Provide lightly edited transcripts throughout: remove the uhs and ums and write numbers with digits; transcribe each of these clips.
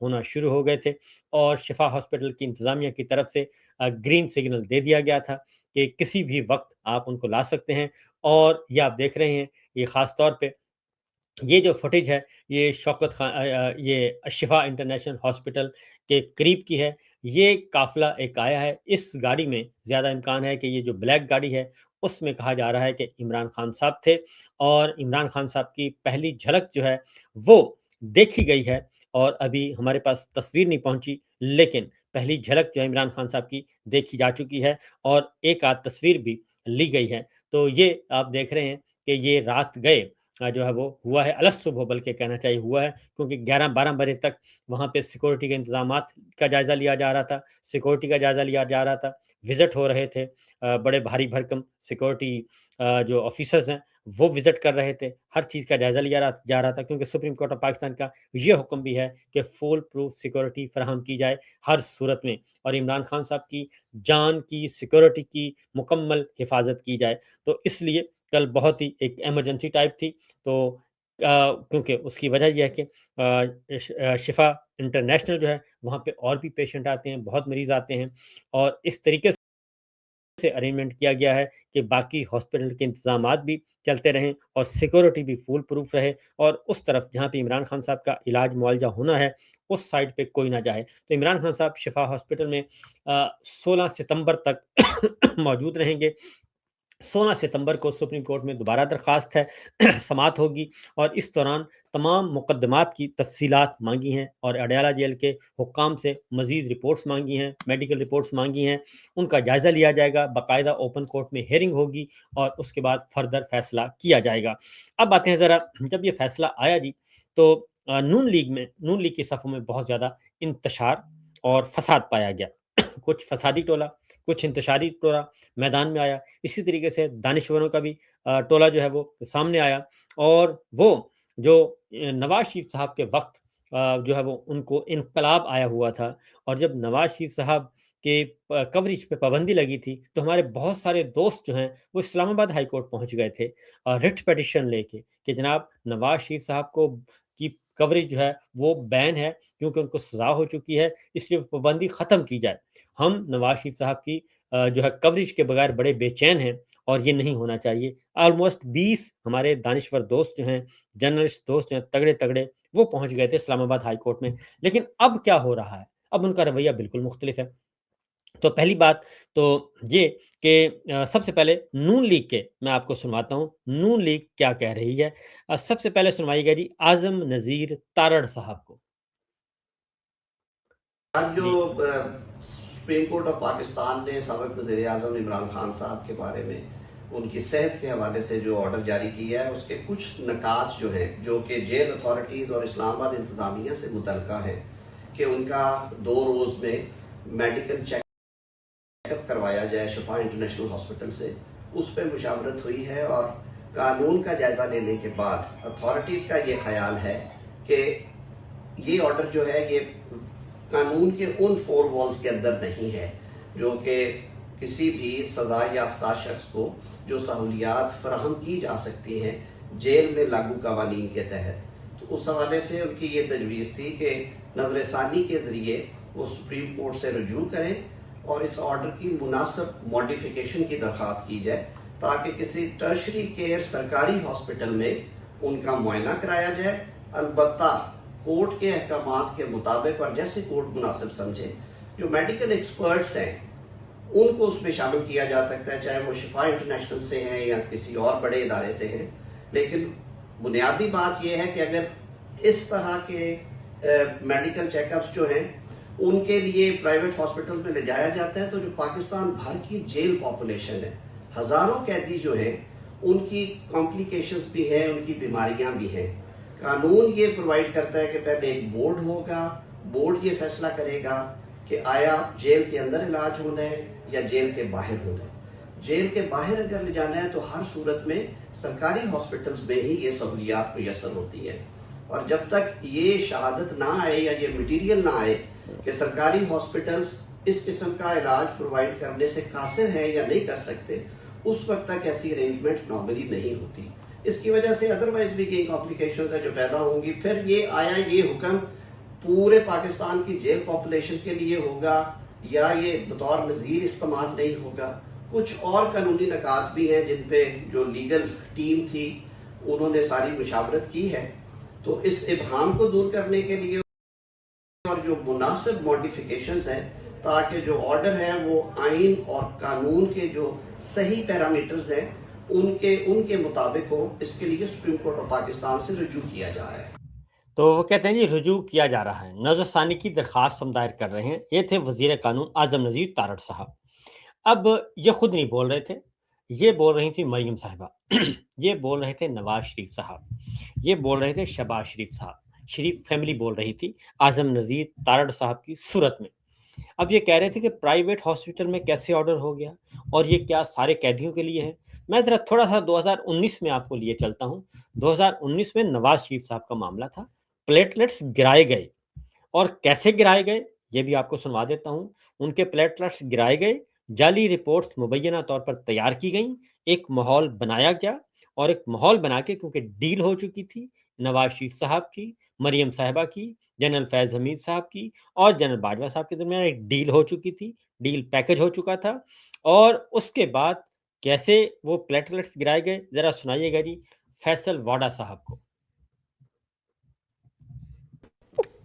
ہونا شروع ہو گئے تھے اور شفا ہاسپٹل کی انتظامیہ کی طرف سے گرین سگنل دے دیا گیا تھا کہ کسی بھی وقت آپ ان کو لا سکتے ہیں۔ اور یہ آپ دیکھ رہے ہیں، یہ خاص طور پہ یہ جو فوٹیج ہے، یہ شوکت خان یہ شفا انٹرنیشنل ہاسپٹل کے قریب کی ہے۔ یہ قافلہ ایک آیا ہے، اس گاڑی میں زیادہ امکان ہے کہ یہ جو بلیک گاڑی ہے اس میں کہا جا رہا ہے کہ عمران خان صاحب تھے، اور عمران خان صاحب کی پہلی جھلک جو ہے وہ دیکھی گئی ہے، اور ابھی ہمارے پاس تصویر نہیں پہنچی، لیکن پہلی جھلک جو ہے عمران خان صاحب کی دیکھی جا چکی ہے، اور ایک آدھ تصویر بھی لی گئی ہے۔ تو یہ آپ دیکھ رہے ہیں کہ یہ رات گئے جو ہے وہ ہوا ہے، الگ صبح بلکہ کہنا چاہیے ہوا ہے، کیونکہ 11-12 بجے تک وہاں پہ سیکورٹی کے انتظامات کا جائزہ لیا جا رہا تھا، سیکورٹی کا جائزہ لیا جا رہا تھا، وزٹ ہو رہے تھے، بڑے بھاری بھرکم سیکورٹی جو آفیسرز ہیں وہ وزٹ کر رہے تھے، ہر چیز کا جائزہ لیا جا رہا تھا، کیونکہ سپریم کورٹ آف پاکستان کا یہ حکم بھی ہے کہ فول پروف سیکورٹی فراہم کی جائے ہر صورت میں، اور عمران خان صاحب کی جان کی سیکورٹی کی مکمل حفاظت کی جائے۔ تو اس لیے کل بہت ہی ایک ایمرجنسی ٹائپ تھی، تو کیونکہ اس کی وجہ یہ ہے کہ شفا انٹرنیشنل جو ہے وہاں پہ اور بھی پیشنٹ آتے ہیں، بہت مریض آتے ہیں، اور اس طریقے سے ارینجمنٹ کیا گیا ہے کہ باقی ہاسپٹل کے انتظامات بھی چلتے رہیں اور سیکورٹی بھی فول پروف رہے، اور اس طرف جہاں پہ عمران خان صاحب کا علاج معالجہ ہونا ہے اس سائڈ پہ کوئی نہ جائے۔ تو عمران خان صاحب شفا ہاسپٹل میں 16 ستمبر تک موجود رہیں گے۔ 16 ستمبر کو سپریم کورٹ میں دوبارہ درخواست ہے سماعت ہوگی، اور اس دوران تمام مقدمات کی تفصیلات مانگی ہیں، اور اڈیالہ جیل کے حکام سے مزید رپورٹس مانگی ہیں، میڈیکل رپورٹس مانگی ہیں، ان کا جائزہ لیا جائے گا، باقاعدہ اوپن کورٹ میں ہیئرنگ ہوگی، اور اس کے بعد فردر فیصلہ کیا جائے گا۔ اب آتے ہیں ذرا، جب یہ فیصلہ آیا جی تو نون لیگ کی صفوں میں بہت زیادہ انتشار اور فساد پایا گیا کچھ فسادی ٹولہ، کچھ انتشاری ٹولہ میدان میں آیا، اسی طریقے سے دانشوروں کا بھی ٹولہ جو ہے وہ سامنے آیا، اور وہ جو نواز شریف صاحب کے وقت جو ہے وہ ان کو انقلاب آیا ہوا تھا، اور جب نواز شریف صاحب کے کوریج پہ پابندی لگی تھی تو ہمارے بہت سارے دوست جو ہیں وہ اسلام آباد ہائی کورٹ پہنچ گئے تھے رٹ پیٹیشن لے کے کہ جناب نواز شریف صاحب کو کی کوریج جو ہے وہ بین ہے، کیونکہ ان کو سزا ہو چکی ہے، اس لیے پابندی ختم کی جائے۔ ہم نواز شریف صاحب کی جو ہے کوریج کے بغیر بڑے بے چین ہیں، اور یہ نہیں ہونا چاہیے۔ آلموسٹ 20 ہمارے دانشور دوست جو ہیں، جرنلسٹ دوست جو ہیں تگڑے تگڑے، وہ پہنچ گئے تھے اسلام آباد ہائی کورٹ میں۔ لیکن اب کیا ہو رہا ہے؟ اب ان کا رویہ بالکل مختلف ہے۔ تو پہلی بات تو یہ کہ سب سے پہلے نون لیگ کے میں آپ کو سنواتا ہوں نون لیگ کیا کہہ رہی ہے۔ سب سے پہلے سنوائیے گا جی اعظم نذیر تارڑ صاحب کو۔ آج جو سپریم کورٹ آف پاکستان نے سابق وزیر اعظم عمران خان صاحب کے بارے میں ان کی صحت کے حوالے سے جو آرڈر جاری کیا ہے، اس کے کچھ نکات جو ہیں جو کہ جیل اتھارٹیز اور اسلام آباد انتظامیہ سے متعلقہ ہے کہ ان کا 2 روز میں میڈیکل چیک اپ کروایا جائے شفا انٹرنیشنل ہاسپٹل سے، اس پہ مشاورت ہوئی ہے، اور قانون کا جائزہ لینے کے بعد اتھارٹیز کا یہ خیال ہے کہ یہ آرڈر جو ہے یہ قانون کے ان 4 والز کے اندر نہیں ہے جو کہ کسی بھی سزا یافتہ شخص کو جو سہولیات فراہم کی جا سکتی ہیں جیل میں لاگو قوانین کے تحت۔ تو اس حوالے سے ان کی یہ تجویز تھی کہ نظر ثانی کے ذریعے وہ سپریم کورٹ سے رجوع کریں اور اس آرڈر کی مناسب ماڈیفیکیشن کی درخواست کی جائے، تاکہ کسی ٹرشری کیئر سرکاری ہاسپٹل میں ان کا معائنہ کرایا جائے، البتہ کورٹ کے احکامات کے مطابق اور جیسے کورٹ مناسب سمجھے۔ جو میڈیکل ایکسپرٹس ہیں ان کو اس میں شامل کیا جا سکتا ہے، چاہے وہ شفا انٹرنیشنل سے ہیں یا کسی اور بڑے ادارے سے ہیں، لیکن بنیادی بات یہ ہے کہ اگر اس طرح کے میڈیکل چیک اپس جو ہیں ان کے لیے پرائیویٹ ہاسپٹل میں لے جایا جاتا ہے، تو جو پاکستان بھر کی جیل پاپولیشن ہے، ہزاروں قیدی جو ہیں، ان کی کمپلیکیشنز بھی ہیں، ان کی بیماریاں بھی ہیں۔ قانون یہ پرووائڈ کرتا ہے کہ پہلے ایک بورڈ ہوگا، بورڈ یہ فیصلہ کرے گا کہ آیا جیل کے اندر علاج ہونا ہے یا جیل کے باہر ہونا ہے۔ جیل کے باہر اگر لے جانا ہے تو ہر صورت میں سرکاری ہاسپٹلز میں ہی یہ سہولیات میسر ہوتی ہیں، اور جب تک یہ شہادت نہ آئے یا یہ مٹیریل نہ آئے کہ سرکاری ہاسپٹلز اس قسم کا علاج پرووائڈ کرنے سے قاصر ہیں یا نہیں کر سکتے، اس وقت تک ایسی ارینجمنٹ نارملی نہیں ہوتی۔ اس کی وجہ سے ادروائز بھی کئی کمپلیکیشنز ہیں جو پیدا ہوں گی۔ پھر یہ آیا یہ حکم پورے پاکستان کی جیل پاپولیشن کے لیے ہوگا یا یہ بطور نظیر استعمال نہیں ہوگا. کچھ اور قانونی نکات بھی ہیں جن پہ جو لیگل ٹیم تھی انہوں نے ساری مشاورت کی ہے. تو اس ابہام کو دور کرنے کے لیے اور جو مناسب ماڈیفیکیشنز ہیں تاکہ جو آرڈر ہے وہ آئین اور قانون کے جو صحیح پیرامیٹرز ہیں ان کے مطابق ہو، اس کے لیے سپریم کورٹ آف پاکستان سے رجوع کیا جا رہا ہے. تو وہ کہتے ہیں جی رجوع کیا جا رہا ہے، نظر ثانی کی درخواست ہم دائر کر رہے ہیں. یہ تھے وزیر قانون اعظم نذیر تارڑ صاحب. اب یہ خود نہیں بول رہے تھے، یہ بول رہی تھی مریم صاحبہ، یہ بول رہے تھے نواز شریف صاحب، یہ بول رہے تھے شہباز شریف صاحب، شریف فیملی بول رہی تھی اعظم نذیر تارڑ صاحب کی صورت میں. اب یہ کہہ رہے تھے کہ پرائیویٹ ہاسپٹل میں کیسے آرڈر ہو گیا اور یہ کیا سارے قیدیوں کے لیے ہے. میں ذرا تھوڑا سا 2019 میں آپ کو لیے چلتا ہوں. 2019 میں نواز شریف صاحب کا معاملہ تھا. پلیٹلیٹس گرائے گئے اور کیسے گرائے گئے یہ بھی آپ کو سنوا دیتا ہوں. ان کے پلیٹلیٹس گرائے گئے، جعلی رپورٹس مبینہ طور پر تیار کی گئیں، ایک ماحول بنایا گیا اور ایک ماحول بنا کے کیونکہ ڈیل ہو چکی تھی نواز شریف صاحب کی، مریم صاحبہ کی، جنرل فیض حمید صاحب کی اور جنرل باجوہ صاحب کے درمیان ایک ڈیل ہو چکی تھی، ڈیل پیکج ہو چکا تھا. اور اس کے بعد کیسے وہ پلیٹلیٹس گرائے گئے ذرا سنائیے گا جی فیصل واڈا صاحب کو.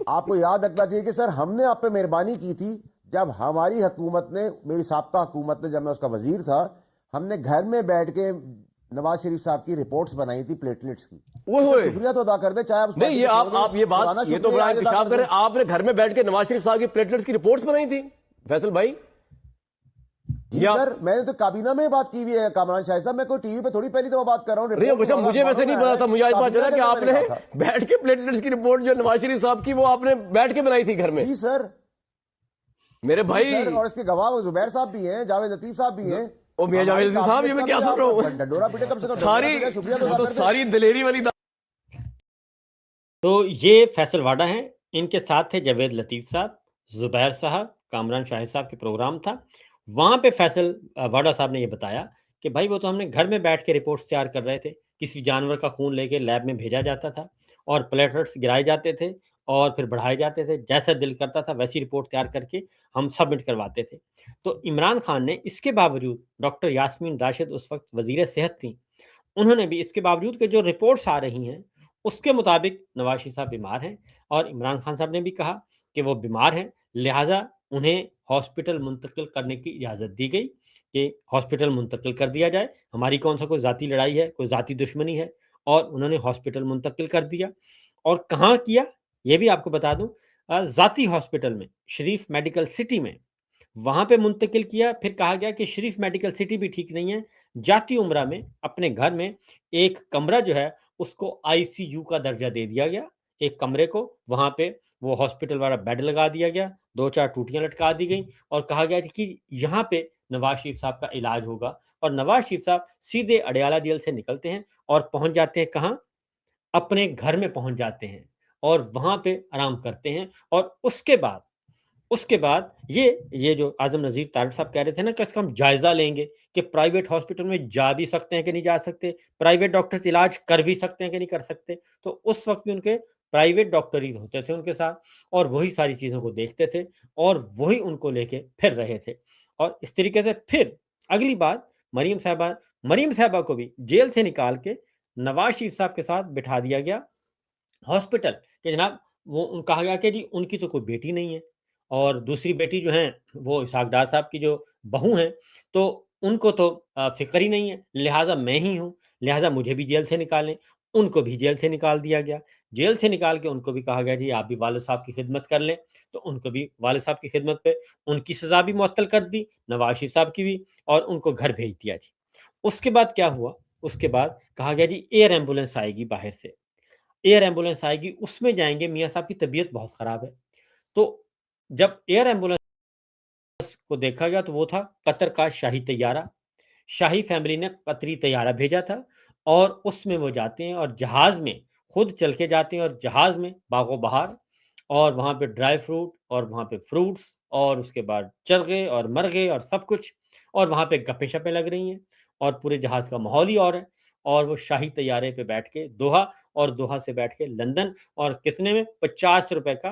آپ کو یاد رکھنا چاہیے کہ سر ہم نے آپ پہ مہربانی کی تھی جب ہماری حکومت نے، میری سابقہ حکومت نے، جب میں اس کا وزیر تھا، ہم نے گھر میں بیٹھ کے نواز شریف صاحب کی رپورٹس بنائی تھی پلیٹلیٹس کی. شکریہ تو ادا کر دیں، چاہے نہیں یہ آپ یہ بات یہ تو بڑا انکشاف کریں. آپ نے گھر میں بیٹھ کے نواز شریف صاحب کی پلیٹلیٹس کی رپورٹس بنائی تھی فیصل بھائی؟ سر میں نے تو کابینہ میں بات کی ہوئی ہے کامران شاہد صاحب، میں کوئی ٹی وی پہ تھوڑی پہلی دفعہ بات کر رہا ہوں. مجھے ویسے نہیں پتا تھا، مجھے آج پتا چلا کہ آپ نے بیٹھ کے پلیٹلیٹس کی رپورٹ جو نواز شریف صاحب کی وہ آپ نے بیٹھ کے بنائی تھی گھر میں. جی سر میرے بھائی، اور اس کے گواہ زبیر صاحب بھی ہیں، جاوید لطیف صاحب بھی ہیں. او میاں جاوید لطیف صاحب، یہ میں کیا سن رہا ہوں؟ ڈنڈورا پیٹے کم سے کم. ساری دلیری والی تو یہ فیصل واڈا ہیں، ان کے ساتھ تھے جاوید لطیف صاحب، زبیر صاحب، کامران شاہد صاحب کے پروگرام تھا. وہاں پہ فیصل واڈا صاحب نے یہ بتایا کہ بھائی وہ تو ہم نے گھر میں بیٹھ کے رپورٹس تیار کر رہے تھے، کسی جانور کا خون لے کے لیب میں بھیجا جاتا تھا اور پلیٹلیٹس گرائے جاتے تھے اور پھر بڑھائے جاتے تھے، جیسا دل کرتا تھا ویسی رپورٹ تیار کر کے ہم سبمٹ کرواتے تھے. تو عمران خان نے اس کے باوجود، ڈاکٹر یاسمین راشد اس وقت وزیر صحت تھیں، انہوں نے بھی اس کے باوجود کہ جو رپورٹس آ رہی ہیں اس کے مطابق نواز شریف صاحب بیمار ہیں اور عمران خان صاحب نے بھی کہا کہ وہ بیمار ہیں، لہٰذا انہیں ہاسپٹل منتقل کرنے کی اجازت دی گئی کہ ہاسپٹل منتقل کر دیا جائے. ہماری کون سا کوئی ذاتی لڑائی ہے، کوئی ذاتی دشمنی ہے، اور انہوں نے ہاسپٹل منتقل کر دیا. اور کہاں کیا یہ بھی آپ کو بتا دوں، ذاتی ہاسپٹل میں، شریف میڈیکل سٹی میں، وہاں پہ منتقل کیا. پھر کہا گیا کہ شریف میڈیکل سٹی بھی ٹھیک نہیں ہے، جاتی عمرہ میں اپنے گھر میں ایک کمرہ جو ہے اس کو آئی سی یو کا درجہ دے دیا گیا. ایک کمرے کو وہاں پہ وہ ہاسپٹل والا بیڈ لگا دیا گیا، 2-4 ٹوٹیاں لٹکا دی گئیں اور کہا گیا کہ یہاں پہ نواز شریف صاحب کا علاج ہوگا. اور نواز شریف صاحب سیدھے اڈیالہ جیل سے نکلتے ہیں اور پہنچ جاتے ہیں کہاں؟ اپنے گھر میں پہنچ جاتے ہیں اور وہاں پہ آرام کرتے ہیں. اور اس کے بعد یہ جو اعظم نذیر تارڑ صاحب کہہ رہے تھے نا کہ اس کا ہم جائزہ لیں گے کہ پرائیویٹ ہاسپٹل میں جا بھی سکتے ہیں کہ نہیں جا سکتے، پرائیویٹ ڈاکٹرز علاج کر بھی سکتے ہیں کہ نہیں کر سکتے. تو اس وقت بھی ان کے پرائیویٹ ڈاکٹر ہی ہوتے تھے ان کے ساتھ اور وہی ساری چیزوں کو دیکھتے تھے اور وہی ان کو لے کے پھر رہے تھے. اور اس طریقے سے پھر اگلی بات مریم صاحبہ کو بھی جیل سے نکال کے نواز شریف صاحب کے ساتھ بٹھا دیا گیا ہاسپٹل کہ جناب وہ کہا گیا کہ جی ان کی تو کوئی بیٹی نہیں ہے اور دوسری بیٹی جو ہیں وہ اسحاق ڈار صاحب کی جو بہو ہیں تو ان کو تو فکر ہی نہیں ہے، لہٰذا میں ہی ہوں، لہٰذا مجھے بھی جیل سے نکالیں. ان کو بھی جیل سے نکال دیا گیا. جیل سے نکال کے ان کو بھی کہا گیا جی آپ بھی والد صاحب کی خدمت کر لیں، تو ان کو بھی والد صاحب کی خدمت پہ ان کی سزا بھی معطل کر دی، نواز شریف صاحب کی بھی، اور ان کو گھر بھیج دیا. جی اس کے بعد کیا ہوا؟ اس کے بعد کہا گیا جی ایئر ایمبولینس آئے گی باہر سے، ایئر ایمبولینس آئے گی، اس میں جائیں گے، میاں صاحب کی طبیعت بہت خراب ہے. تو جب ایئر ایمبولینس کو دیکھا گیا تو وہ تھا قطر کا شاہی طیارہ. شاہی فیملی نے قطری طیارہ بھیجا تھا اور اس میں وہ جاتے ہیں اور جہاز میں خود چل کے جاتے ہیں اور جہاز میں باغ و بہار اور وہاں پہ ڈرائی فروٹ اور وہاں پہ فروٹس اور اس کے بعد چرغے اور مرغے اور سب کچھ، اور وہاں پہ گپے شپیں لگ رہی ہیں اور پورے جہاز کا ماحول ہی اور ہے. اور وہ شاہی طیارے پہ بیٹھ کے دوحہ اور دوحہ سے بیٹھ کے لندن، اور کتنے میں 50 روپے کا